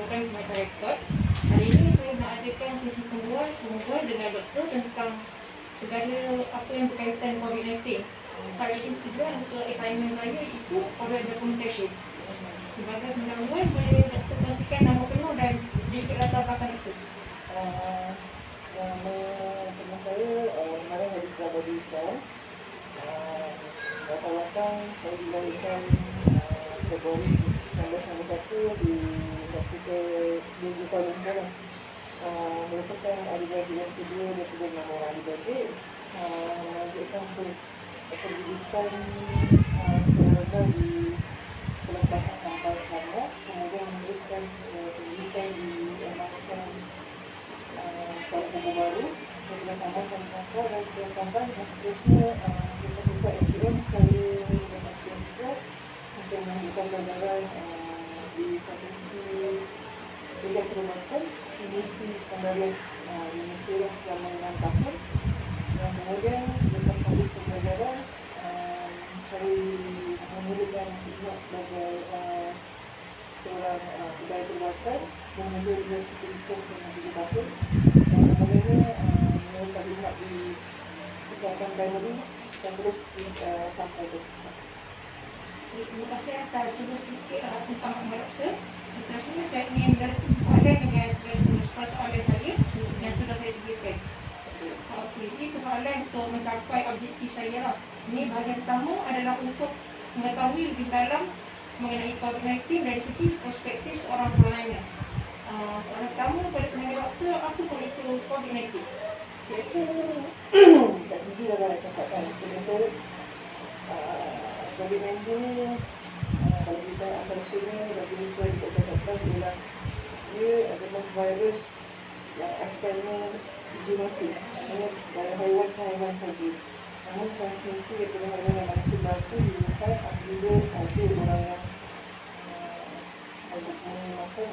welcome to Masa Rekod. Hari ini saya nak adakan sesi perbual dengan doktor tentang segala apa yang berkaitan COVID-19. Hari ini tujuan untuk assignment saya itu oral documentation. Sebagai pendahuluan, boleh doktor kongsikan nama penuh dan sedikit latar belakang itu. Nama saya Mara Hadijah Badisha. Latar belakang saya dilahirkan Februari 1991 di Hospital di Kuala Lumpur. Merupakan adik-beradik yang kedua daripada 6 orang adik-beradik. Melanjutkan pendidikan sekolah rendah di Sekolah Pasang Tampan Selangor. Kemudian meneruskan pendidikan di MRSM Kuala Lumpur Baru. Kemudian tambah transfer dan transfer dan seterusnya selepas selesai FPM saya dapat beasiswa untuk melanjutkan pelajaran di Fakulti Bidang Perubatan Universiti Iskandariah di Mesir selama 6 tahun. Dan kemudian selepas habis pembelajaran saya memulakan khidmat sebagai seorang pegawai perubatan bermula di Hospital Ipoh selama 3 tahun. Dan kemudian memulakan khidmat di kesihatan primary dan terus sampai ke pusat. Terima kasih atas sedikit tentang doktor. Seterusnya saya ingin meneruskan persoalan dengan segala persoalan saya yang sudah saya sebutkan. Okey, ini persoalan untuk mencapai objektif saya lah. Ini bahagian pertama adalah untuk mengetahui lebih dalam mengenai COVID-19 dari segi perspektif seorang pelayanan. Soalan pertama pada penanya doktor, apa itu COVID-19? Biasa tak gigi dah banyak cakapkan. Biasa COVID-19 ni kalau kita asal-usulnya bagi saya dikatakan ialah dia adalah virus yang asalnya zoonotik, dari haiwan ke haiwan saja. Namun transmisi daripada haiwan dan manusia baru dilakukan apabila ada orang yang makan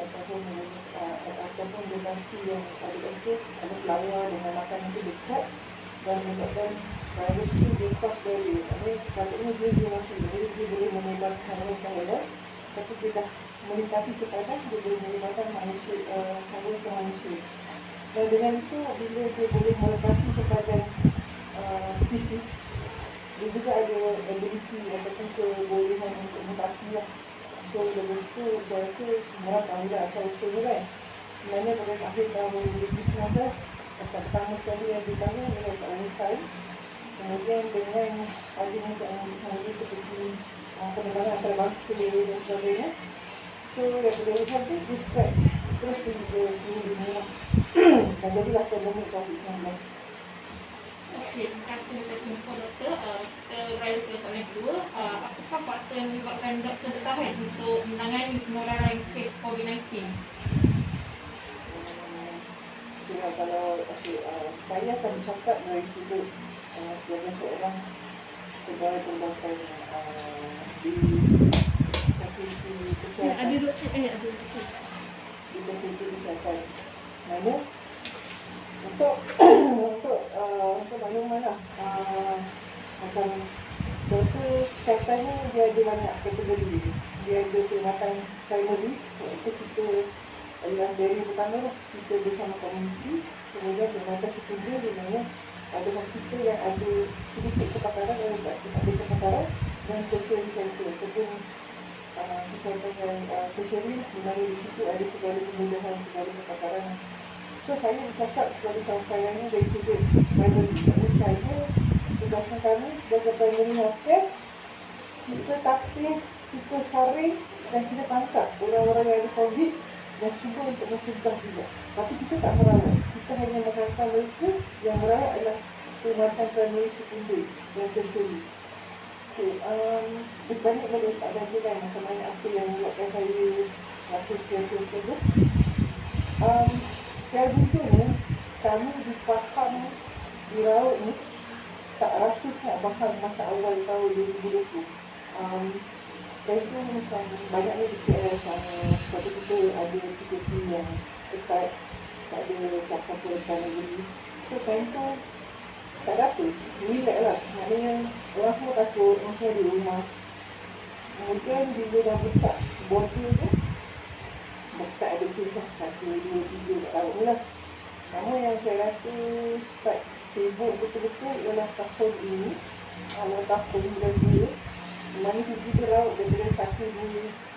ataupun donasi yang ada kat situ ada pelawar dengan makanan itu dekat dan menyebabkan virus itu dia cross barrier. Maksudnya patutnya dia zoonotik, jadi dia boleh menyebarkan haiwan ke haiwan, tapi dia dah melintasi sepadan, dia boleh menyebarkan manusia, haiwan ke manusia. Dan dengan itu bila dia boleh melintasi sepadan spesies, dia juga ada ability ataupun kebolehan untuk mutasi lah. So dari situ saya rasa semua orang tahu lah asal-usulnya kan. Sebenarnya pada akhir tahun 2019 pertama sekali yang ditanya ialah kat Wuhan. Kemudian dengan adanya teknologi seperti penerbangan antarabangsa dan sebagainya, so daripada Wuhan tu dia spread terus pergi ke seluruh dunia dan jadilah pandemik COVID-19. Okey, terima kasih atas info doktor. Kita beralih ke soalan kedua. Apakah faktor yang menyebabkan doktor bertahan untuk menangani penularan kes COVID-19? Kalau saya akan bercakap dari sudut sebagai seorang pegawai perubatan di fasiliti kesihatan. Ada doktor, ada doktor. Di fasiliti kesihatan. Namun untuk makluman lah, macam doktor kesihatan ni dia ada banyak kategori. Dia ada perkhidmatan primary, iaitu kita adalah barrier pertama lah, kita bersama komuniti. Kemudian perkhidmatan sekunder di mana ada hospital yang ada sedikit kepakaran dan tak ada kepakaran, dan tertiary center ataupun kesihatan yang tertiary di mana di situ ada segala kemudahan, segala kepakaran. So saya bercakap sebagai sampaiannya dari sudut primary. Namun saya, tugasan kami sebagai primary healthcare, kita tapis, kita saring dan kita tangkap orang-orang yang ada COVID dan cuba untuk mencegah juga. Tapi kita tak merawat, kita hanya menghantar mereka. Yang merawat adalah perkhidmatan primary, sekunder dan tertiary. Banyak balik soalan tu kan, macam mana apa yang membuatkan saya rasa sesuatu. Secara bukunya, kami dipaham dirawat ni tak rasa sangat faham masa awal tahun 2020. Dan itu macam banyaknya di KL sama, sebab kita ada PKP yang ketat, tak ada siapa-siapa depan negeri. So time tu tak ada apa, relax lah. Maknanya orang semua takut, orang semua di rumah. Kemudian bila dah buka border tu, dah start ada kes lah, 1, 2, 3 tak tahu lah. Nama yang saya rasa start sibuk betul-betul ialah tahun ini, awal tahun bulan 2. Mana tiba-tiba raut daripada 1, 2,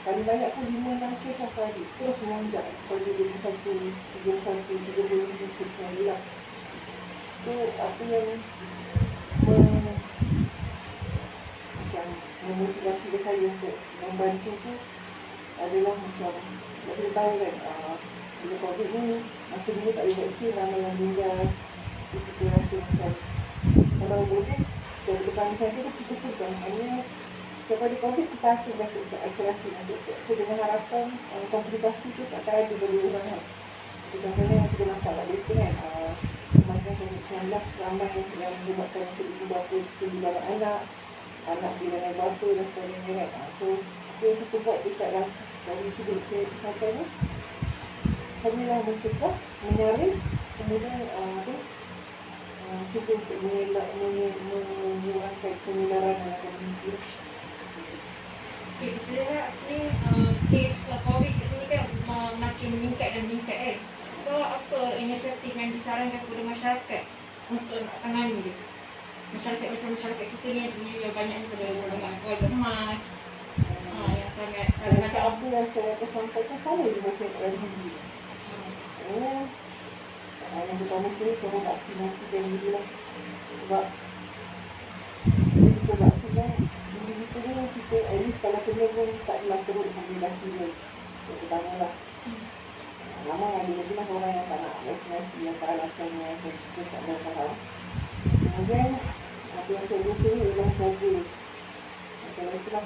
paling banyak pun 5, 6 kes lah sehari. Terus melonjak pada 21, 31, 30 kes sehari lah. So apa yang macam memotivasi saya untuk membantu tu adalah macam sebab kita tahu kan bila COVID ni masa dulu tak ada vaksin, ramai yang meninggal. Kita rasa macam kalau boleh daripada kawasan tu kita cegah. Hanya daripada COVID kita asingkan isolasi dan siap-siap. So dengan harapan komplikasi tu tak akan ada pada orang kan. Contohnya kita nampak kat berita kan, kematian COVID-19 ramai yang menyebabkan macam ibu bapa kehilangan anak dia berapa dan sebagainya kan. So apa yang kita buat dekat Langkas dari sudut kesihatan ni, kami lah mencegah, menyaring, kemudian cuba untuk mengurangkan penularan yang akan muncul. Okay, kita lihat ni kes COVID kat sini kan makin meningkat dan meningkat kan. So apa inisiatif yang disarankan kepada masyarakat untuk nak tangani dia? Masyarakat macam masyarakat kita ni yang banyak dengan keluarga emas, yang sangat kadang-kadang apa yang saya akan sampaikan sama je macam dalam TV. Yang pertama sekali kena vaksinasikan dulu lah. Sebab bila kita vaksinkan diri kita ni, kita at least kalau kena pun tak adalah teruk kombinasi dia. Yang pertama lah. Memang ada lagi lah orang yang tak nak vaksinasi yang tak alasannya, saya kita tak mau faham. Kemudian apa yang saya usul ialah jaga. Kalau itulah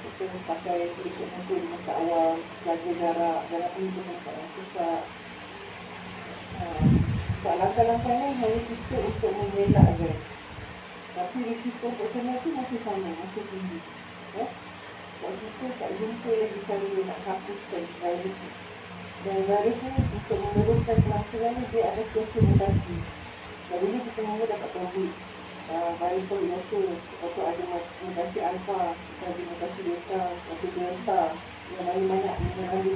kita pakai pelitup muka di tempat awam, jaga jarak, jangan pergi ke tempat yang sesak. Sebab langkah-langkah ni hanya kita untuk mengelakkan, tapi risiko untuk kena tu masih sama, masih tinggi. Sebab kita tak jumpa lagi cara nak hapuskan virus ni. Dan virus ni untuk meneruskan kelangsungan ni dia ada sentiasa mutasi. Sebab dulu kita mula dapat COVID, virus COVID biasa, lepas tu ada mutasi alpha, ada mutasi delta, ada delta, yang paling banyak negara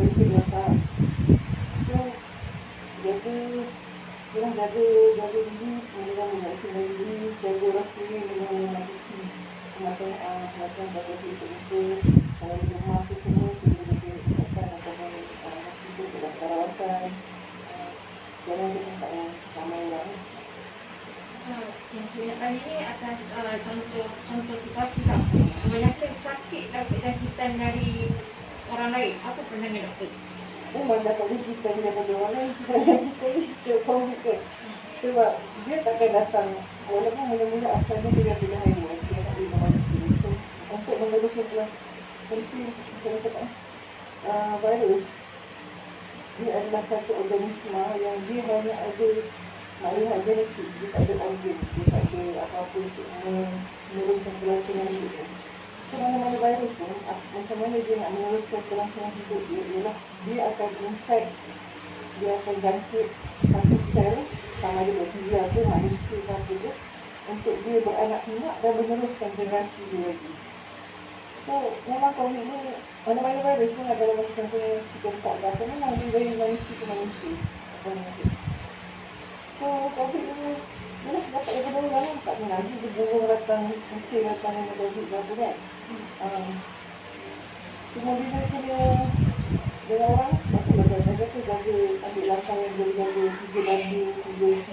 itu delta. So jaga diri dengan mengaksinkan diri, jaga orang sekeliling dengan mematuhi kematian pakai pelitup muka. Kalau ada demam semua segera jaga kesihatan ataupun hospital untuk perawatan. Jangan ke tempat yang ramai orang. Yang saya nak tanya ni atas contoh situasi lah. Kebanyakan sakit dapat jangkitan dari orang lain. Apa pandangan doktor? Memang dapat jangkitan daripada orang lain. Sebab jangkitan ni setiap COVID kan. Sebab dia takkan datang, walaupun mula-mula asalnya dia daripada haiwan, dia tak boleh manusia. So untuk meneruskan fungsi macam-macam virus, dia adalah satu organisma yang dia hanya ada maklumat genetik, dia tak ada organ, dia tak ada apa-apa untuk meneruskan kelangsungan hidup. So mana-mana virus pun, macam mana dia nak meneruskan kelangsungan hidup dia, ialah dia akan infect, dia akan jangkit satu sel, sama ada bakteria ke manusia ke apa tu, untuk dia beranak pinak dan meneruskan generasi dia lagi. So memang COVID ni, mana-mana virus pun kalau macam contohnya chickenpox ke apa, memang dia dari manusia ke manusia. So COVID ni dia dah dapat daripada orang lah, tak pernah lagi burung datang, kecil datang dengan COVID ke apa kan. Cuma bila kena dengan orang, sebab tu lah jaga ambil langkah yang jaga 3W, 3C.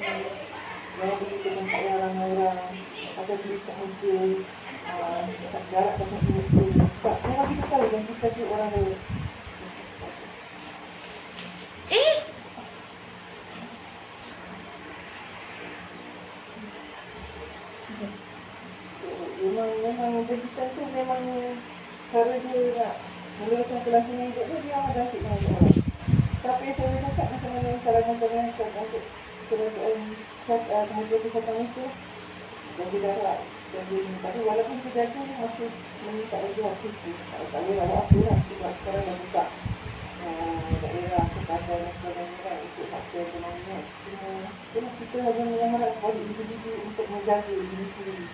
Jangan pergi ke tempat yang ramai orang, pakai pelitup muka, jarak 1 meter. Sebab memang kita tahu jangkitan tu orang lain. So memang jangkitan tu memang cara dia nak meneruskan kelangsungan hidup tu, dia amat jangkit dengan orang. Tapi yang saya cakap macam mana yang sarankan kerajaan Kementerian Kesihatan itu, jaga jarak, jaga ni. Tapi walaupun kita jaga, masih meningkat lagi waktu tu. Tak boleh lah apa lah, sebab sekarang dah buka daerah sepadan dan sebagainya kan, untuk faktor ekonomi kan. Cuma kita hanya mengharap kepada individu untuk menjaga diri sendiri.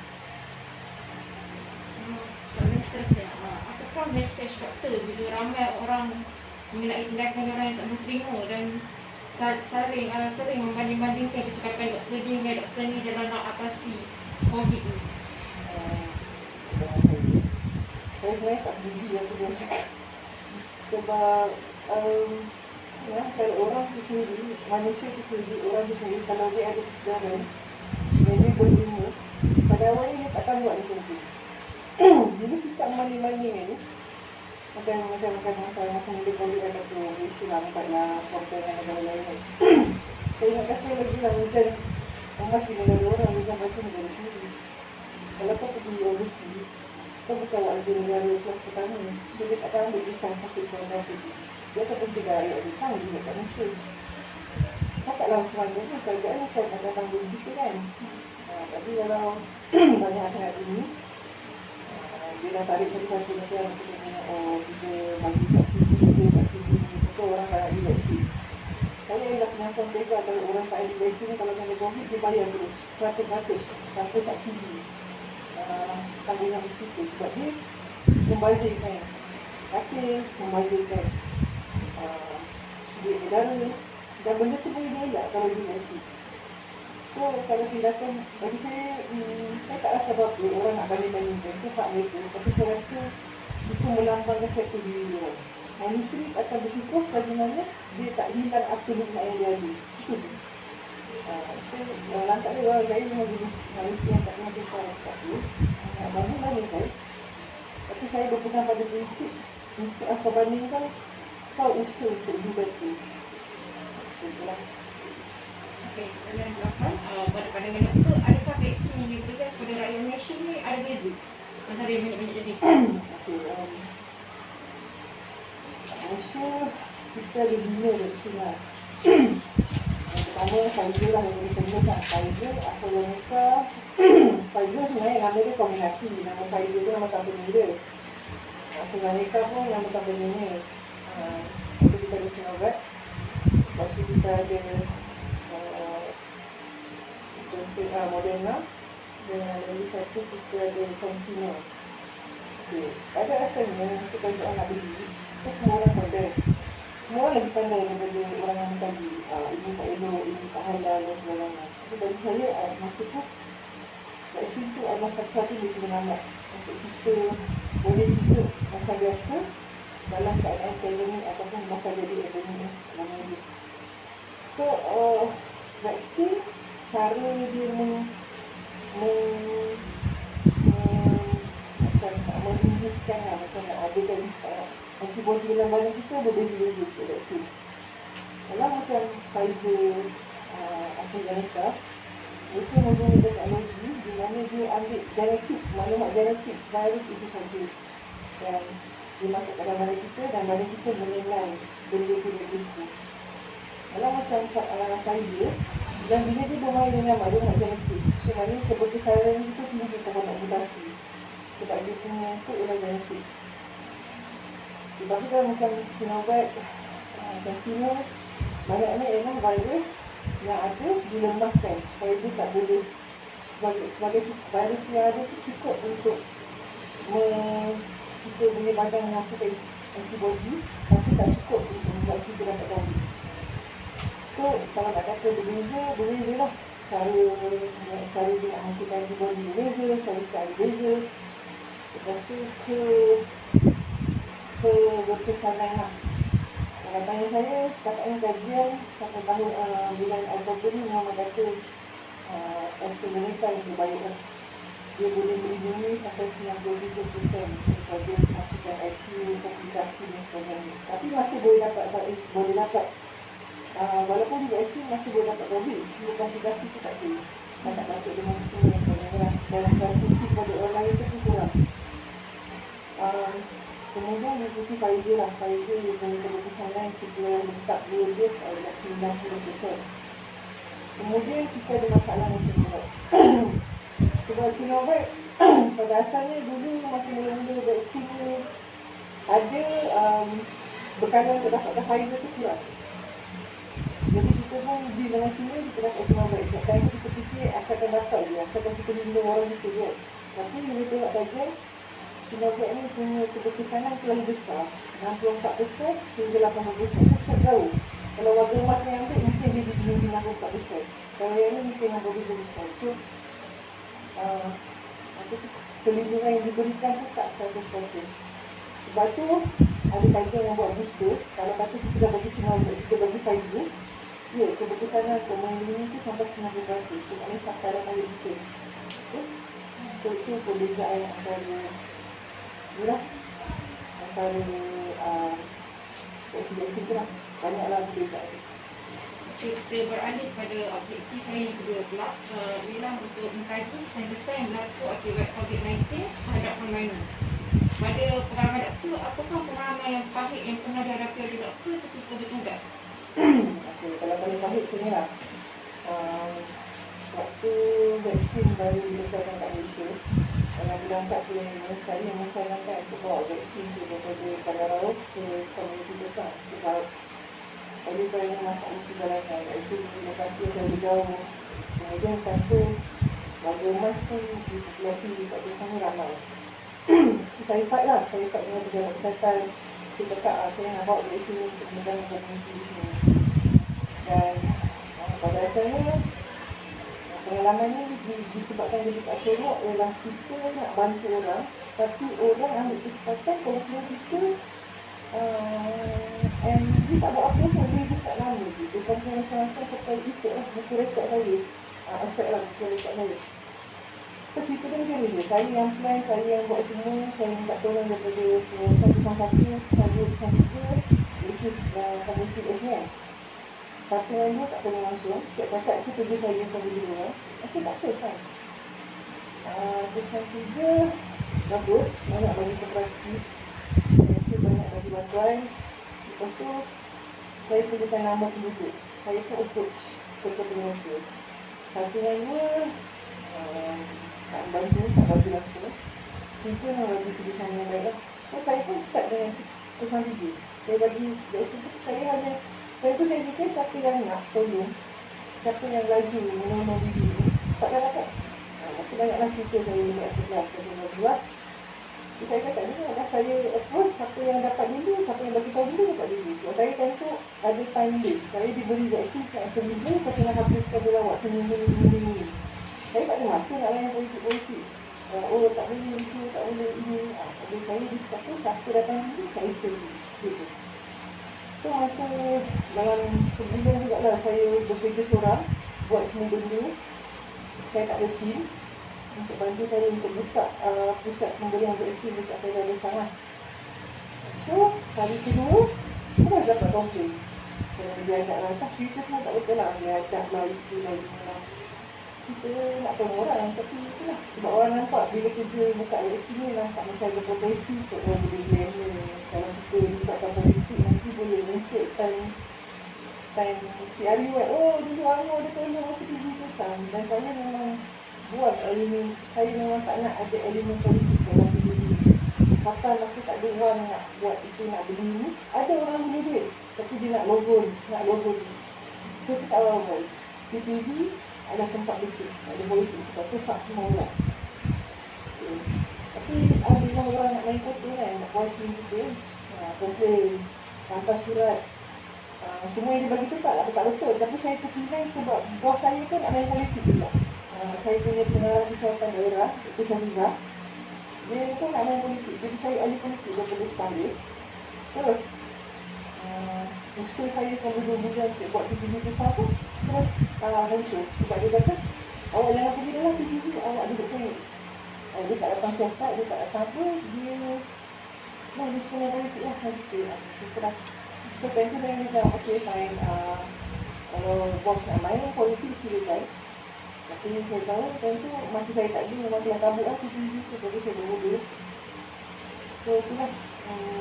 Soalan seterusnya, apakah mesej doktor bila ramai orang mengenai tindakan orang yang tak berterima dan sering membanding-bandingkan kecakapan doktor dia dengan doktor ni dalam nak atasi COVID ni. Saya sebenarnya tak peduli aku dia cakap. Sebab kalau orang tu sendiri, manusia tu sendiri, orang tu sendiri, kalau dia ada kesedaran dan dia berilmu, pada awalnya dia takkan buat macam tu. Bila kita banding-banding ni, macam masa muda COVID yang kata Malaysia lambatlah compare dengan negara lain. Saya ingatkan sekali lagi lah macam masih negara orang macam batu negara sendiri. Kalau kau pergi overseas, kau bukan warga negara kelas pertama, so dia takkan ambil pisang sakit kau orang pergi. Dia akan pergi rakyat dia sama juga kat Malaysia. Cakaplah macam mana pun kerajaan ni selalu akan tanggung kita kan. Tapi kalau banyak sangat bunyi, dia dah tarik satu-satu nanti yang macam ni, kita bagi subsidi, betul orang tak nak divaksin. Saya adalah penyokong tega kalau orang tak ada divaksin ni, kalau kena COVID dia bayar terus 100% tanpa subsidi tanggungan hospital, sebab dia membazirkan katil, membazirkan duit negara, dan benda tu boleh dielak kalau divaksin. So kalau tindakan bagi saya tak rasa apa-apa orang nak banding-bandingkan, itu hak mereka. Tapi saya rasa itu melambangkan satu diri dia. Manusia ni tak akan bersyukur selagi mana dia tak hilang apa nikmat yang dia ada. Itu je. So lantak dia orang saya memang jenis manusia yang tak pernah kisah sebab tu. Banding-banding kan. Tapi saya berpegang pada prinsip, instead kau bandingkan, kau usaha untuk lebih betul. Macam itulah. Okey, soalan 8. Pada pandangan doktor, adakah vaksin yang diberikan kepada rakyat Malaysia ni ada beza antara yang banyak-banyak jenis? Okey, Malaysia kita ada 2 vaksin lah. Yang pertama Pfizer lah yang paling famous lah. Pfizer, AstraZeneca. Pfizer sebenarnya nama dia Comirnaty. Nama Pfizer tu nama company dia. AstraZeneca pun nama company ni. Lepas kita ada Sinovac. Lepas tu kita ada Moderna. Dan lagi satu kita ada CanSino. Okey, pada asalnya masa kerajaan nak beli, kita semua orang pandai. Semua orang lagi pandai daripada orang yang mengkaji. Ini tak elok, ini tak halal dan sebagainya. Tapi bagi saya masa tu vaksin tu adalah satu-satu yang penyelamat untuk kita boleh hidup macam biasa dalam keadaan pandemik ataupun bakal jadi endemik dalam hidup. So vaksin cara dia macam menginduskan lah, macam nak ada antibody dalam badan kita berbeza-beza untuk vaksin. Kalau macam Pfizer, AstraZeneca, mereka menggunakan teknologi di mana dia ambil genetik, maklumat genetik virus itu saja dan dia masuk ke dalam badan kita dan badan kita menilai benda itu dia bersebut. Kalau macam Pfizer, dan bila dia bermain dengan maklumat genetik, so maknanya keberkesanan itu tinggi terhadap mutasi sebab dia punya itu ialah genetik. Tapi kalau macam Sinovac dan Sino, banyaknya ialah virus yang ada dilemahkan supaya dia tak boleh sebagai virus yang ada itu cukup untuk kita punya badan menghasilkan antibody, tapi tak cukup untuk membuat kita dapat COVID. So kalau nak kata berbeza lah cara dia nak hasilkan antibody berbeza, syarikat berbeza. Lepas tu keberkesanan lah. Kalau tanya saya, setakat ini kajian sampai tahun bulan Oktober ni memang kata AstraZeneca yang terbaik lah. Dia boleh melindungi sampai 97% daripada masukan ICU, komplikasi dan sebagainya. Tapi masih boleh dapat walaupun di ICU masih boleh dapat COVID, cuma komplikasi tu tak ada. Setakat batuk dia masih semua dan sebagainya. Dan transmisi kepada orang lain tu pun kurang. Kemudian diikuti Pfizer lah. Pfizer dia punya keberkesanan setelah lengkap 2 dos adalah 90%. Kemudian kita ada masalah dengan Sinovac. Sebab Sinovac pada asalnya dulu masa mula-mula vaksin ni ada bekalan untuk dapatkan Pfizer tu kurang. Jadi kita pun deal dengan sini, kita dapat Sinovac. Sebab time tu kita fikir asalkan dapat je, asalkan kita lindung orang kita je. Tapi bila tengok kajian, Sinovac ni punya keberkesanan terlalu besar, 64% hingga 80%. So kita tahu kalau warga emas ni ambil mungkin dia dilindungi 64%. Kalau yang ni mungkin 80%. So apa tu, perlindungan yang diberikan tu tak 100%. Sebab tu ada kaedah yang buat booster. Kalau kata kita dah bagi Sinovac, kita bagi Pfizer, ya, keberkesanan untuk melindungi tu sampai 90%. So maknanya cakaran balik kita. Itu perbezaan antara vaksin-vaksin tu lah. Banyaklah perbezaan. Kita beralih pada objektif saya yang kedua pula, ialah untuk mengkaji kesan-kesan yang berlaku akibat COVID-19 terhadap permainan. Pada pengalaman doktor, apakah pengalaman yang pahit yang pernah dihadapi oleh doktor ketika bertugas? Okay, kalau paling pahit sini lah, waktu vaksin baru diletakkan kat Malaysia, kalau berangkat ke ini, saya mencalonkan untuk bawa vaksin tu daripada Bandar Laut ke komuniti besar. Sebab oleh kerana masalah perjalanan, iaitu lokasi yang terlalu jauh. Kemudian tentu warga emas tu di populasi kat desa ni ramai. So saya fight dengan pejabat kesihatan. Saya cakap saya nak bawa vaksin ni untuk memegang komuniti di sini. Dan pada asalnya pengalaman ni disebabkan jadi tak seronok ialah kita nak bantu orang, tapi orang ambil kesempatan komplain kita, and dia tak buat apa-apa, dia just kat nama je. Dia komplain macam-macam sampai ikut lah buku rekod saya, efek lah buku rekod saya. So cerita dia macam ni je, saya yang plan, saya yang buat semua, saya minta tolong daripada pengurusan Tisang 1, Tisang 2, Tisang 3, which is komuniti SNM. 1 dan 2 tak tolong langsung. Saya cakap itu kerja saya bukan kerja orang. Okey, tak apa, fine. Terus yang 3 bagus, banyak bagi koperasi, saya banyak bagi bantuan. Lepas tu saya perlukan nama penduduk. Saya pun approach ketua pengurusa. 1 dan 2 tak bantu langsung. 3 bagi kerjasama yang baik lah. So saya pun start dengan pesan 3. Saya bagi dari situ, saya hanya tentu saya fikir siapa yang nak tolong, siapa yang laju menolong diri ni, cepat dah dapat. Masih banyaklah cerita saya buat sekelas ke saya buat. Jadi saya cakap ni adalah saya approach siapa yang dapat dulu, siapa yang bagi tahu dulu dapat dulu. Sebab saya tentu ada time base. Saya diberi vaksin nak 1,000, kau kena habiskan dalam waktu minggu. Saya tak ada masa nak layan politik-politik. Oh tak boleh itu, tak boleh ini. Tapi saya disebabkan siapa datang dulu, saya serve. Itu je. So masa dalam sebulan juga lah saya bekerja seorang, buat semua benda. Saya tak ada tim untuk bantu saya untuk buka pusat pemberian vaksin dekat Bandar Besar lah. So kali kedua, terus dapat komplain. Kalau dia agak lantas, cerita semua tak betul lah. Dia adab lah, itu lah, ini lah. Kita nak tolong orang, tapi itulah. Sebab orang nampak bila kita buka vaksin ni, nampak macam ada potensi untuk orang boleh glamour. Kalau kita libatkan politik, nanti boleh mungkin time PRU kan. Oh dulu Anwar dia tolong masa TV Kesang. Dan saya memang buat elemen, saya memang tak nak ada elemen politik dalam video ni. Kapan masa tak ada orang nak buat itu, nak beli ni, ada orang beli duit, tapi dia nak logo. Saya cakap awal-awal, PPB ada tempat basic, ada politik, sebab tu fak semua orang. Tapi bila orang nak main kotor kan, nak buat tim kita, komplain, hantar surat, semua yang dia bagi tu tak betul. Tapi saya terkilai sebab bos saya pun nak main politik juga. Saya punya pengarah kesihatan daerah, Dr. Syafizah, dia pun nak main politik, dia percaya ahli politik daripada sekali. Terus usaha saya selama 2 bulan untuk buat PPB besar tu terus hancur. Sebab dia kata, awak jangan pergi dalam PPB, awak duduk klinik. Dia tak datang siasat, dia tak datang apa, dia sekolah politik lah, macam lah. So tentu saya macam, okay fine, kalau bos nak main politik silakan. Tapi saya tahu tentu masa saya tak ada, memang telah kabut lah PPB tu, jadi saya berbodoh. So itulah,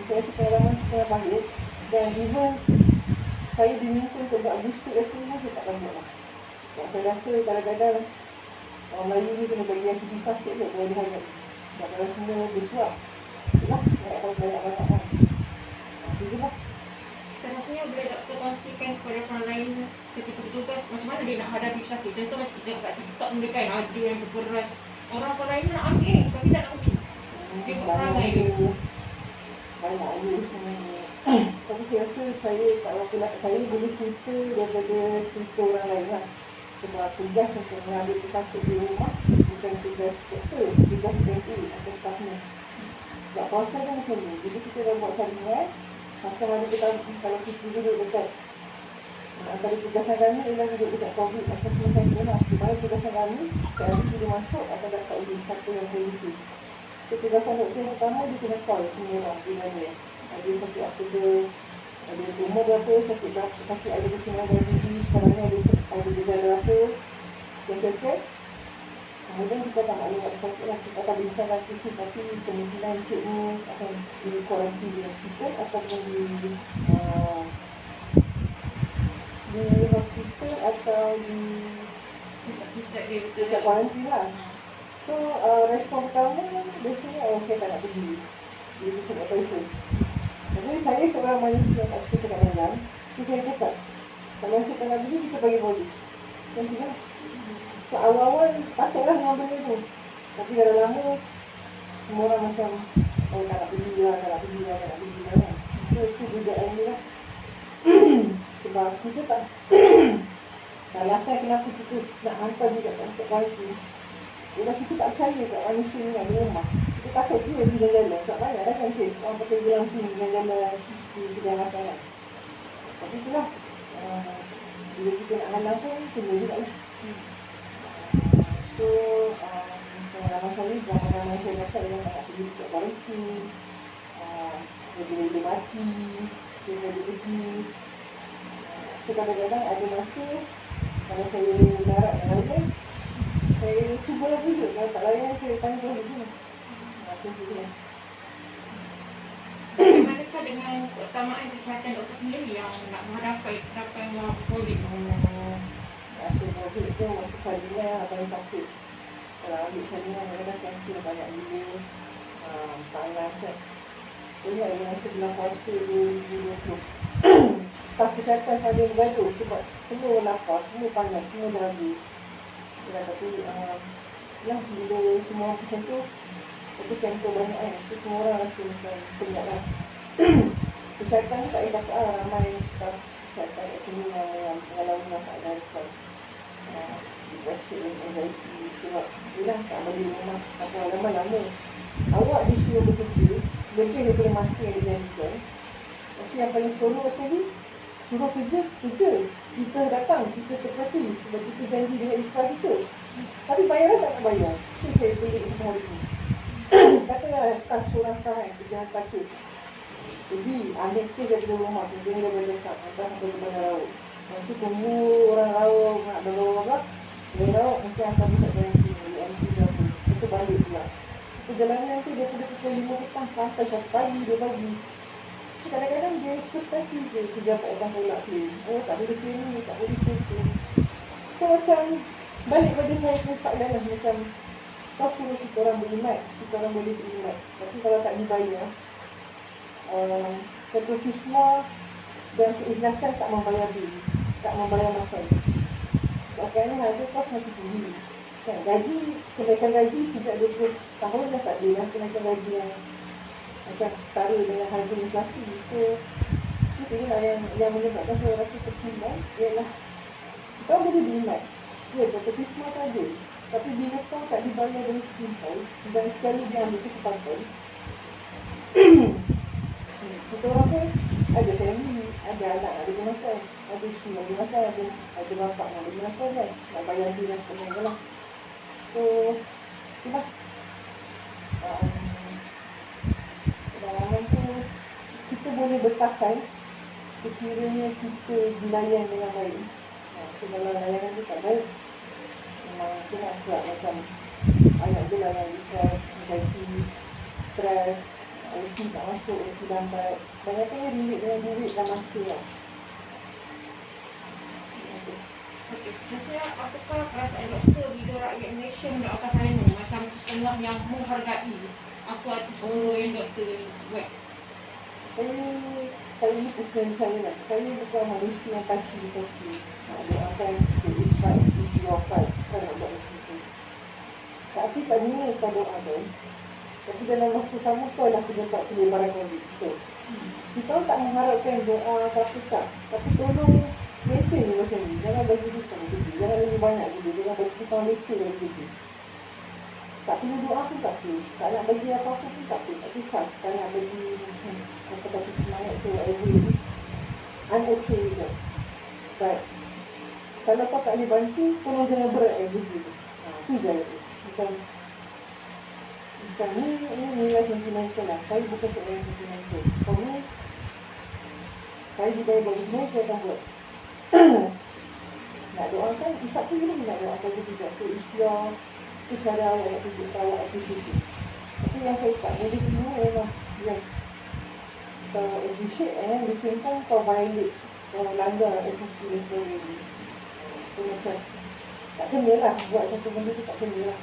saya rasa pengalaman cukup pahit. Dan even saya diminta untuk buat booster dah semua, saya takkan buat lah. Sebab saya rasa kadang-kadang orang Melayu ni kena bagi rasa susah sikit kot kalau dia hangat. Sebab kalau semua bersuap, itulah, banyak-banyak kan. Itu je lah. Rasanya boleh doktor kongsikan kepada orang lain ketika bertugas macam mana dia nak hadapi pesakit. Contoh macam kita tengok kat TikTok mereka kan, ada yang berkeras, orang lain nak ambil tapi tak nak ambil. Dia buat banyak perangai ada dia. banyak ada sebenarnya. Tapi saya rasa saya tak berapa nak, saya boleh cerita daripada cerita orang lain lah. Sebab tugas untuk mengambil pesakit di rumah bukan tugas doktor, tugas MA atau staff nurse. Sebab proses kan macam ni, bila kita dah buat saringan, masa hari pertama kalau kita duduk dekat antara tugasan kami ialah duduk dekat COVID assessment center lah. Di mana tugasan kami sekarang bila masuk akan dapat uji siapa yang boleh tu. So, tugasan doktor yang pertama dia kena call semua orang bilanya ada sakit apa ke, ada umur berapa, sakit ada kesenangan diri, sekarang ni ada gejala apa, sekian-sekian. Kemudian kita akan maklumat pesakit lah, kita akan bincangkan kes ni, tapi kemungkinan cik ni akan di kuarantin di hospital ataupun di hospital atau di Pusat dia betul. pusat kuarantin lah. So respon pertama biasanya saya tak nak pergi, dia cakap telefon. Tapi saya seorang manusia yang tak suka cakap banyak, so saya cakap kalau cik tak nak pergi kita bagi polis, macam tu lah. So awal-awal takutlah dengan benda tu, tapi dah lama semua orang macam oh tak nak pergi lah kan. So itu godaan dia lah. Sebab kita tak alasan kenapa kita nak hantar juga kat pusat kuarantin ialah kita tak percaya kat manusia ni nak di rumah. Kita takut dia pergi jalan-jalan. Sebab banyak dah kan kes orang pakai gelamping jalan-jalan di kedai makan kan. Tapi itulah bila kita nak halang pun kena juga lah. So pengalaman saya, gambaran saya dapat ialah tak nak pergi pusat kuarantin, jadi rela mati daripada pergi. So kadang-kadang ada masa kalau saya darat dan layan, saya cubalah pujuk. Kalau tak layan, saya panggil polis semua. Macam tu lah. Bagaimanakah dengan keutamaan kesihatan doktor sendiri yang nak menghadapi dengan COVID? Masa COVID tu, masa salinan paling sakit. Kalau ambil salinan, kadang-kadang syaitu banyak gila, panas kan. Jadi ada masa bulan puasa 2020. Staf kesihatan saling bergaduh sebab semua lapar, semua panas, semua deragu. Tapi bila semua macam tu, itu sampel banyak kan. So semua orang rasa macam penat lah. Kesihatan tu tak payah cakap lah, ramai staf kesihatan kat sini yang mengalami masalah macam depression, anxiety. Sebab yelah tak balik rumah, tak lama-lama awak disuruh bekerja lebih daripada masa yang dijanjikan. Masa yang paling seronok sekali, suruh kerja. Kita datang, kita tepati sebab kita janji dengan ikrar kita. Tapi bayaran tak nak bayar. Itu saya pelik sampai hari ni. Katalah seorang staff kan, pergi hantar kes. Pergi ambil kes daripada rumah, contohnya daripada Desak, hantar sampai ke Bandar Laut. Masa tunggu orang Laut nak berapa-apa, orang Laut mungkin hantar pusat kuarantin, UMP ke apa. Itu balik pula. So perjalanan tu daripada pukul 5 petang sampai 1 pagi, 2 pagi. So kadang-kadang dia suka sekali je pejabat datang tolak claim. Oh tak boleh claim ni, tak boleh claim tu. So macam balik pada saya pun soalan lah, macam kau suruh kita orang berkhidmat, kita orang boleh berkhidmat. Tapi kalau tak dibayar, nepotisme dan keikhlasan tak membayar bil, tak membayar makan. Sebab sekarang ni harga kos makin tinggi. Kan, kenaikan gaji sejak 20 tahun dah tak ada lah kenaikan gaji yang macam setara dengan harga inflasi. So itu je lah yang menyebabkan saya rasa terkilan ialah kau boleh berkhidmat. Ya, nepotisme tu ada. Tapi bila kau tak dibayar dengan setimpal dan sekali dia ambil kesempatan, kita orang pun ada family, ada anak nak bagi makan, ada isteri nak bagi makan, ada bapak nak bagi makan kan, nak bayar bil dan sebagainya lah. So itulah pengalaman tu. Kita boleh bertahan sekiranya kita dilayan dengan baik. So kalau layanan tu tak baik, memang itulah sebab macam banyak tu lah yang depress, anxiety, stres, OT tak masuk, OT lambat. Banyaknya relate dengan duit dan masa lah. Okey, seterusnya apakah perasaan doktor bila rakyat Malaysia mendoakan Terengganu macam setengah yang menghargai apa arti sesuatu yang doktor buat? Saya ni personal saya lah. Saya bukan manusia yang touchy. Nak doakan is fine, is your part. Kau nak buat macam tu. Tapi tak guna kau doakan. Tapi dalam masa sama tu adalah penyebab penyebaran COVID tu. Kita orang tak mengharapkan doa ke apa tak. Tapi tolong maintain macam ni. Jangan bagi dosa kerja. Jangan lebih banyak kerja. Jangan bagi kita orang leceh kali kerja. Tak perlu doa pun tak perlu. Tak nak bagi apa-apa pun tak perlu. Tak kisah. Tak nak bagi macam kata-kata semangat tu. Whatever it is. I'm okay with that. But kalau kau tak boleh bantu, tolong jangan beratkan kerja tu. Tu je aku. Macam ni nilai sentimental lah. Saya bukan seorang yang sentimental. For me, saya dibayar buat kerja, saya akan buat. Nak doakan, isap tu lagi nak doakan ke tidak ke isya. Itu cara awak nak tunjukkan awak appreciation. Tapi yang saya tak boleh terima ialah yes, kau appreciate and the same time kau violate, kau langgar SOP dan sebagainya. So macam tak kena lah buat satu benda tu, tak kena lah.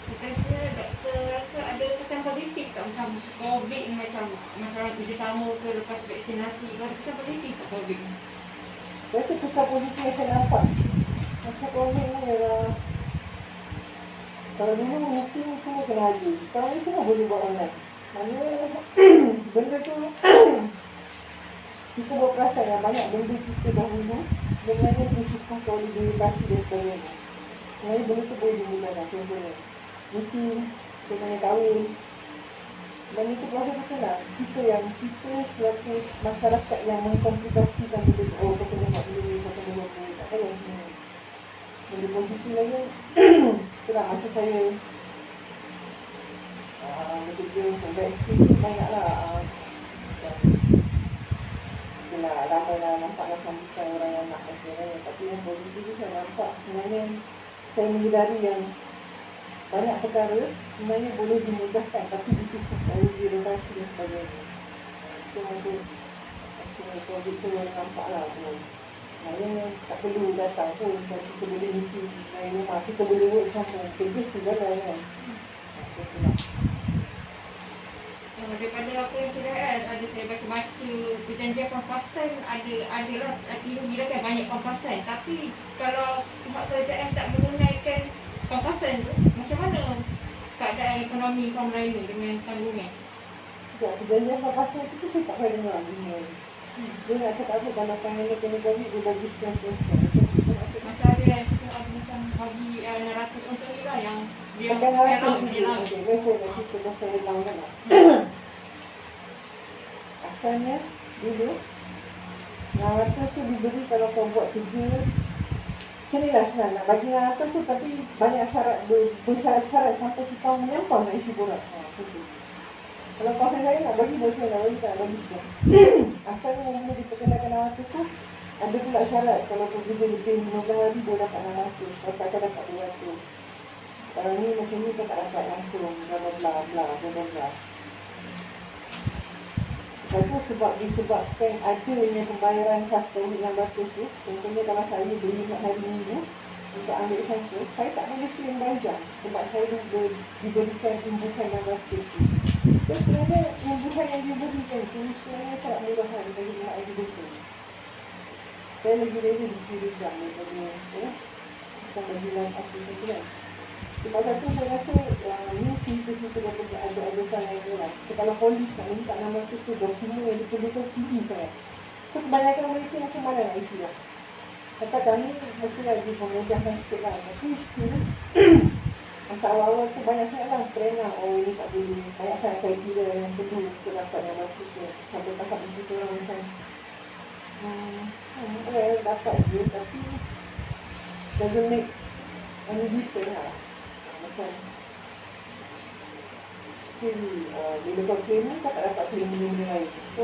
Seterusnya doktor rasa ada kesan positif tak macam COVID ni, macam kerjasama ke lepas vaksinasi, ada kesan positif tak COVID ni? Rasa kesan positif yang saya nampak masa COVID ni ialah kalau dulu meeting semua kena hadir, sekarang ni semua boleh buat online. Mana benda tu kita buat perasan yang banyak benda kita dahulu sebenarnya disusahkan oleh birokrasi dan sebagainya. Sebenarnya benda tu boleh dimudahkan. Contohnya meeting, sebenarnya kahwin, benda tu proses tu senang. Kita selaku masyarakat yang mengkomplikasikan benda tu. Oh, kau kena buat dulu, kau kena buat dulu. Tak payah sebenarnya. Benda positif lagi itulah masa saya bekerja untuk vaksin tu banyaklah itulah ramai nampaklah sambutan orang yang nak dan sebagainya. Tapi yang positif tu saya nampak sebenarnya saya menyedari yang banyak perkara sebenarnya boleh dimudahkan tapi disusahkan oleh birokrasi dan sebagainya. So masa COVID tu nampaklah sebenarnya tak perlu datang pun. Kalau kita boleh meeting dari rumah, kita boleh work from home, kerja segala kan. Macam tu lah. Daripada apa yang saya ada saya baca-baca perjanjian pampasan adalah tinggi kan, banyak pampasan. Tapi kalau pihak kerajaan tak menunaikan pampasan tu, macam mana keadaan ekonomi kaum lain dengan tanggungan? Perjanjian pampasan tu saya tak pernah dengar lagi sebenarnya. Dia nak cakap apa kalau finally kena COVID dia bagi sekian. Macam ada yang cakap ada macam bagi 600 untuk ni lah yang dia elang. Okay, biasa nak cerita pasal elang kan lah. Asalnya dulu 600 tu diberi kalau kau buat kerja macam ni lah senang nak bagi 600 tu, tapi banyak syarat, bersyarat-syarat sampai kita menyampau nak isi borak. Macam tu. Kalau kawasan saya nak bagi, boleh saya nak bagi, tak nak bagi semua. Asalnya yang mula diperkenalkan 600 tu, ada pula syarat. Kalau kau kerja lebih 15 hari, boleh dapat 600. Kalau tak, kau dapat 200. Kalau ni macam ni, kau tak dapat langsung, bla bla bla. Sebab tu disebabkan adanya pembayaran khas COVID-19 tu. Contohnya kalau saya beli hari Minggu untuk ambil sampel, saya tak boleh claim bayar sebab saya diberikan imbuhan 600 tu. So sebenarnya imbuhan yang diberikan tu sebenarnya sangat murahan bagi mak ibu bapa. Saya lebih rela di kiri jam daripada macam bagi lamp apa macam tu kan. Sebab satu saya rasa ni cerita-cerita daripada ada file yang merah. Macam kalau polis nak minta 600 tu, dokumen yang diperlukan tinggi sangat. So kebanyakan mereka macam mana nak isi lah. Kata kami mungkin lagi memudahkan sikit lah. Tapi still masa awal-awal tu banyak sangat lah trend lah. Oh ini tak boleh. Banyak sangat kriteria yang perlu untuk dapat 600 sampai tahap begitu orang macam dapat je tapi doesn't make any difference lah. Macam still bila kau claim ni kau tak dapat claim benda-benda lain. So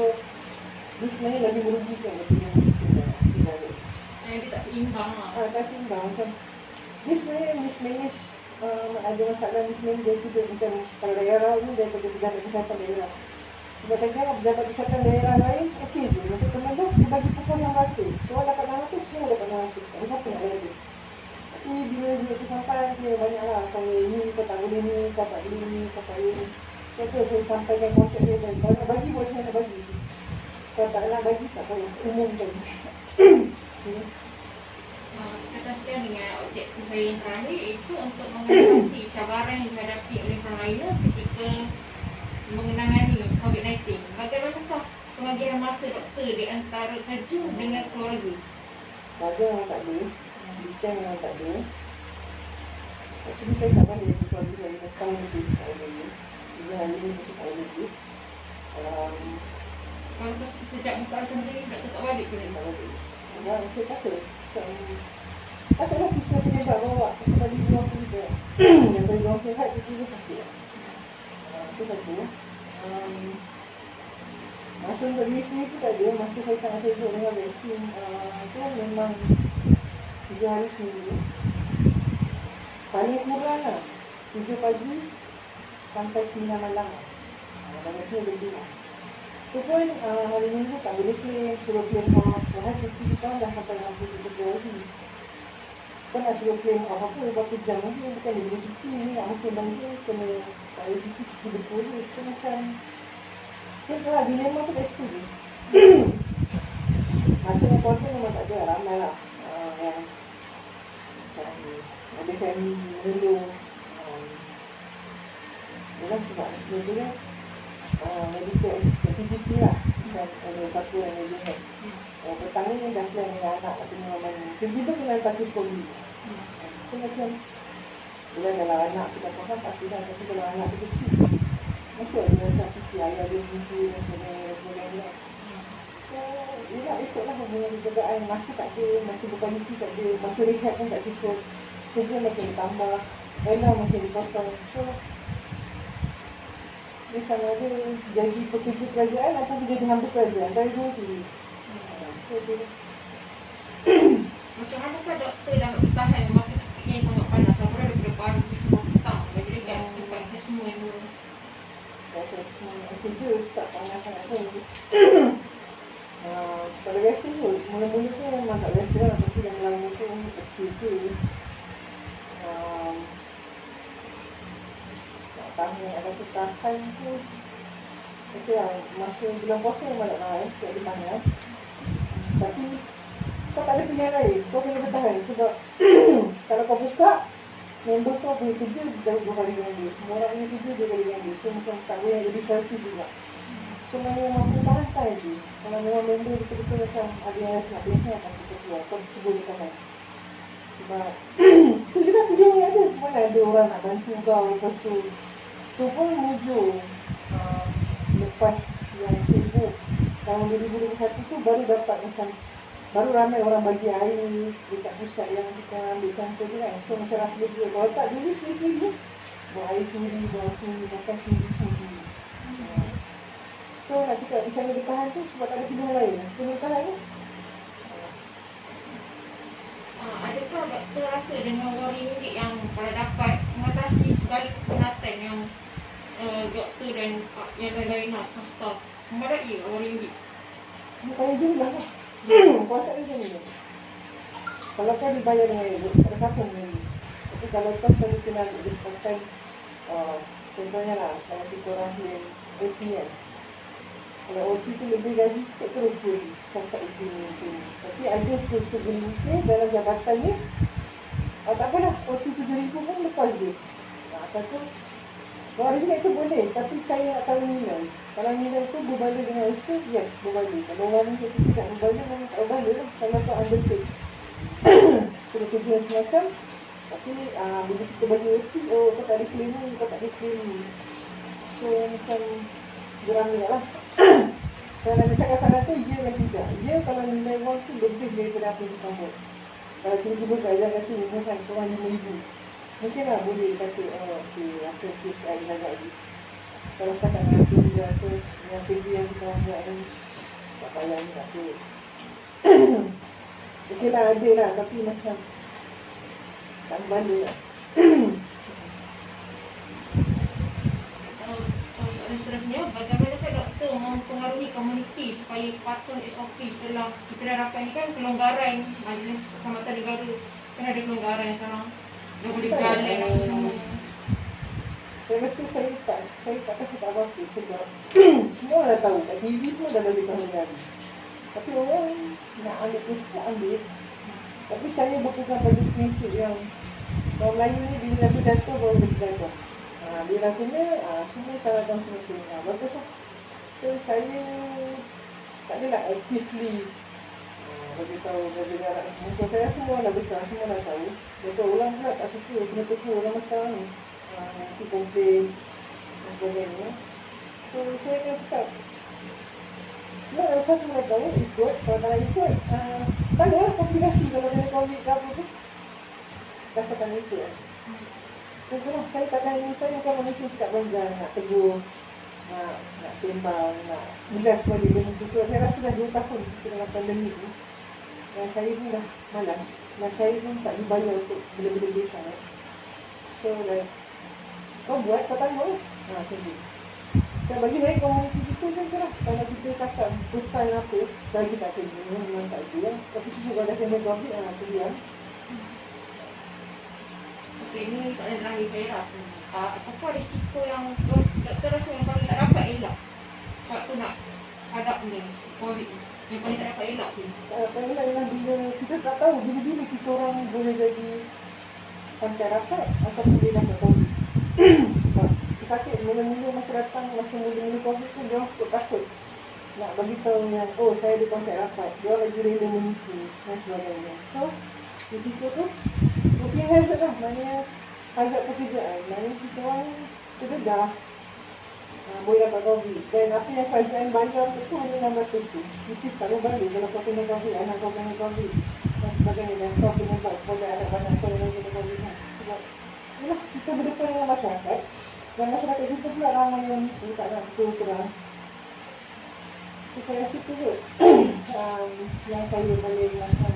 ni sebenarnya lagi merugikan daripada yang kita berjaya. Dia tak seimbang lah. Tak seimbang. Macam dia sebenarnya mismanage, ada masalah mismanage juga. Macam kalau daerah ni daripada pejabat kesihatan daerah. Sebab saya tengok pejabat kesihatan daerah lain okey je. Macam Kementerian dia bagi pukul sama rata. Semua dapat 600, semua dapat 600. Tak ada siapa nak lagi. Tapi bila duit tu sampai, dia banyaklah soal ni, kau tak boleh ni, kau tak boleh ni, kau tak boleh ni. So tu saya sampaikan konsep dia kan. Kalau nak bagi, buat macam mana nak bagi. Kalau tak nak bagi, tak payah umumkan. Kata teruskan dengan objektif saya yang terakhir, iaitu untuk mengatasi cabaran yang dihadapi oleh frontliner ketika mengenangani COVID-19. Bagaimanakah pembagian masa doktor di antara kerja dengan keluarga? Keluarga memang tak ada, weekend memang tak ada. Actually saya tak balik lagi keluarga saya dah setahun lebih sekarang lagi. Jadi hari ni masih tak balik lagi. Kalau sejak buka Alhamdulillah doktor tak balik ke? Tak balik. Sebab saya takut. Takutlah kita penyebab bawa kembali ruang kita. Daripada ruang sihat kita juga sakit. Itu satu. Masa untuk diri sendiri pun tak ada. Masa saya sangat sibuk dengan vaksin, itu memang 7 hari seminggu. Paling kurang lah 7 pagi sampai 9 malam. Dan biasanya lebih lah. Itu pun hari minggu tak boleh claim, suruh claim off. Bahkan cuti kita dah sampai 60-70 hari. Kan nak suruh claim off apa, berapa jam lagi. Bukan dia boleh cuti, ni nak musim bangkit kena tak boleh cuti, cuti berpuluh. So macam lah, dilema tu kat situ je. Masa dengan keluarga memang tak ada, ramai lah yang macam ada family menunduk. Memang sebab dulu kan medical assistant PDP lah, macam ada satu yang dia kan. Petang ni dah plan dengan anak nak punya mamanya, tiba-tiba kena hantar ke sekolah. So macam bulan kalau anak tu dah faham tak dah, tapi kalau anak tu kecil masuk dia macam fikir ayah dia begitu dan sebagainya. So yelah, esok lah hubungan kegagaan, masa tak ada, masa berkualiti tak ada, masa rehat pun tak cukup, kerja makin bertambah, enak makin dipotong. So dia sama ada jadi pekerja kerajaan atau jadi hamba kerajaan, antara dua tu. So dia macam manakah doktor dapat bertahan masa yang sangat panas, sampai daripada pagi sampai petang, bagi dekat tempat semua yang dulu. rasa semua kerja tak panas sangat pun. Pada biasa tu, mula-mula tu memang tak biasa lah, tapi yang lama tu kecil tu. Tak tahan, ada tahan tu. Okey lah, masa bulan puasa memang tak tahan sebab dia panas. Tapi kau tak ada pilihan lain, kau kena bertahan sebab kalau kau buka, member kau boleh kerja 2 kali dengan dia, semua orang punya kerja 2 kali dengan dia. So macam tak boleh jadi selfish juga. So mana yang mampu tahan je. Kalau memang member betul-betul macam ada yang rasa nak biasa, akan kita keluar, kau cuba bertahan. Sebab tu je lah pilihan yang ada. Mana ada orang nak bantu kau, lepas tu pun mujur. Lepas yang sibuk tahun 2021 tu baru dapat macam, baru ramai orang bagi air dekat pusat yang kita ambil sampel tu kan. So macam rasa lega. Kalau tak dulu sendiri-sendiri, buat air sendiri, buat sendiri, makan sendiri, semua sendiri. So nak cakap macam mana bertahan tu sebab tak ada pilihan lain. Kena bertahan tu. Adakah doktor rasa dengan RM2 yang kalau dapat mengatasi segala kepenatan yang doktor dan yang lain-lain staff memadai RM2? Tanya jumlah lah. Kuasa dia macam ni. Kalau kau dibayar dengan elok, tak ada siapa mengenai. Tapi kalau kau selalu kena disebabkan contohnya lah, kalau kita orang claim OT kan, kalau OT tu lebih gaji sikit tu rupa dia siasat itu. Tapi ada segelintir dalam jabatannya, tak apalah, OT RM7,000 pun lepas dia. Ataupun RM2 itu boleh, tapi saya nak tahu nilai. Kalau nilai tu berbalik dengan usaha, yes, berbalik. Kalau orang itu tidak berbalik, memang tak berbalik lah. Kalau kau underpaid, suruh kerja macam-macam, tapi bila kita bagi OT, oh kau tak ada claim ni, kau tak ada claim ni. So macam geram lah. Kalau nak cakap salah tu, ya dan tidak. Ya kalau nilai wang tu lebih daripada apa yang kita buat. Kalau tiba-tiba kerajaan kata imukan seorang RM5,000, mungkin lah boleh kata, oh okey, rasa kes air agak lagi. Kalau setakat dengan RM200 dengan kerja yang kita buat ni, tak payah ni tak apa. Okey lah, ada lah, tapi macam tak berbalik lah. Seterusnya, bagaimanakah doktor mempengaruhi komuniti supaya patuh SOP setelah kita dah dapat ni kan kelonggaran Majlis Keselamatan Negara, kan ada kelonggaran sekarang, dah boleh berjalan apa semua. Saya rasa saya takkan cakap apa-apa sebab semua dah tahu, kat TV pun dah boleh tahu lagi. Tapi orang nak ambil kes tak ambil. Tapi saya berpegang pada prinsip yang orang Melayu ni bila aku jatuh baru dia jatuh. Bila aku ni semua salahkan masing-masing. Bagus lah. So saya tak adalah actively bagi tahu jaga jarak semua. Sebab saya semua dah besar, semua dah tahu. Betul orang pula tak suka kena tegur zaman sekarang ni. Nanti komplain dan sebagainya. So saya akan cakap semua dah besar, semua dah tahu, ikut. Kalau tak nak ikut, tak ada lah komplikasi kalau kena COVID ke apa tu. Dah tak nak ikut kan. So itulah, saya bukan manusia cakap bangga, nak tegur, nak sembang, nak ulas balik benda tu. So saya rasa dah 2 tahun kita dalam pandemik ni. Dan saya pun dah malas. Dan saya pun tak dibayar untuk benda-benda biasa. So like, kau buat, kau tanggung lah. Macam tu. So bagi saya komuniti kita macam tu lah. Kalau kita cakap pesan apa, lagi tak kena, memang tak ada lah. Tapi cuba kalau dah kena COVID, tu dia. Okay, ni soalan terakhir saya lah. Apakah risiko yang doktor rasa yang paling tak dapat elak waktu nak hadap ni COVID ni? Yang paling tak dapat elak sini? Tak dapat elak ialah bila kita tak tahu bila-bila kita orang ni boleh jadi pantai rapat atau boleh dapat COVID. Sebab sakit mula-mula masa datang, masa mula-mula COVID tu, dia orang cukup takut nak bagi tahu yang saya ada kontak rapat, dia orang lagi rela menipu dan sebagainya. So risiko tu mungkin hazard lah, maknanya hazard pekerjaan, maknanya kita orang ni terdedah boleh dapat COVID. Dan apa yang kerajaan bayar tu hanya 600 tu, which is tak berbaloi kalau kau kena COVID, anak kau kena COVID dan sebagainya, dan kau penyebab kepada anak-anak kau yang lain kena COVID. Sebab yalah, kita berdepan dengan masyarakat, dan masyarakat kita pula ramai yang menipu, tak nak betul terang. So saya rasa tu kot yang saya paling macam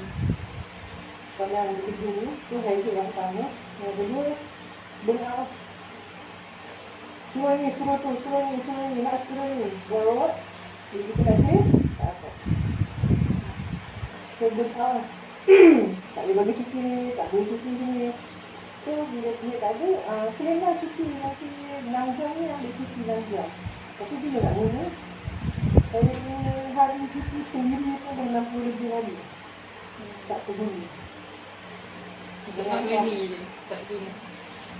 pandang bekerja ni, tu hazard yang pertama. Yang kedua, burnout. Suruh ni, suruh tu, suruh ni, nak suruh ni. Buat bila kita nak claim, tak dapat. So burnout. Tak boleh bagi cuti ni, tak boleh cuti sini. So bila duit tak ada, claim lah cuti. Nanti 6 jam ni ambil cuti 6 jam. Tapi bila nak guna, saya punya hari cuti sendiri pun dah 60 lebih hari. Tak terguna. Tak gini je, tak guna.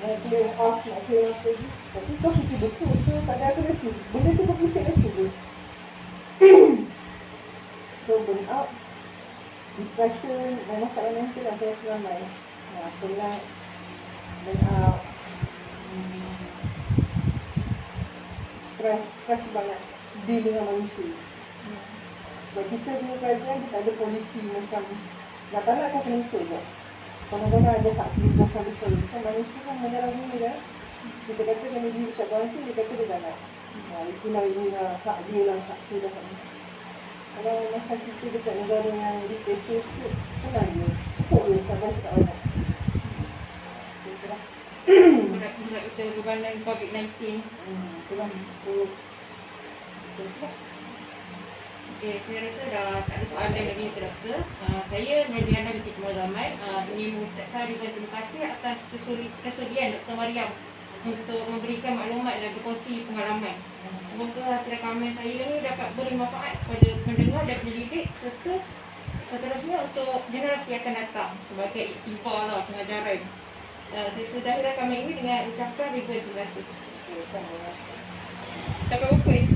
Nak claim off, nak claim apa je. Tapi kau cuti betul, so tak ada alternatif. Benda tu berpusat kat situ. So burnout, depression dan masalah mental lah saya rasa ramai. Penat, burnout, stres banyak deal dengan manusia. Sebab kita punya kerajaan dia tak ada polisi macam nak tak nak kau kena ikut je. Kadang-kadang ada hak kebebasan besar. So manusia kan menyalahguna kan. Kita kata kena dia besar kuarantin, dia kata dia tak nak. Itulah inilah hak dia lah, hak tu lah. Kalau macam kita dekat negara yang diktator sikit, senang je. Cukup je, tak payah cakap banyak. Macam tu lah. Berat kita berbanding COVID-19. Itulah. So macam tu lah. Okay, saya rasa dah tak ada soalan lagi untuk doktor. Saya Nurdiana binti Kumar Zaman ingin mengucapkan ribuan terima kasih atas kesudian Dr. Mariam untuk memberikan maklumat dan berkongsi pengalaman. Semoga hasil rakaman saya ini dapat beri manfaat kepada pendengar dan pendidik serta seterusnya untuk generasi yang akan datang sebagai iktibar lah pengajaran. Saya sudahi rakaman ini dengan ucapkan ribuan terima kasih. Sama lah. Tak apa-apa.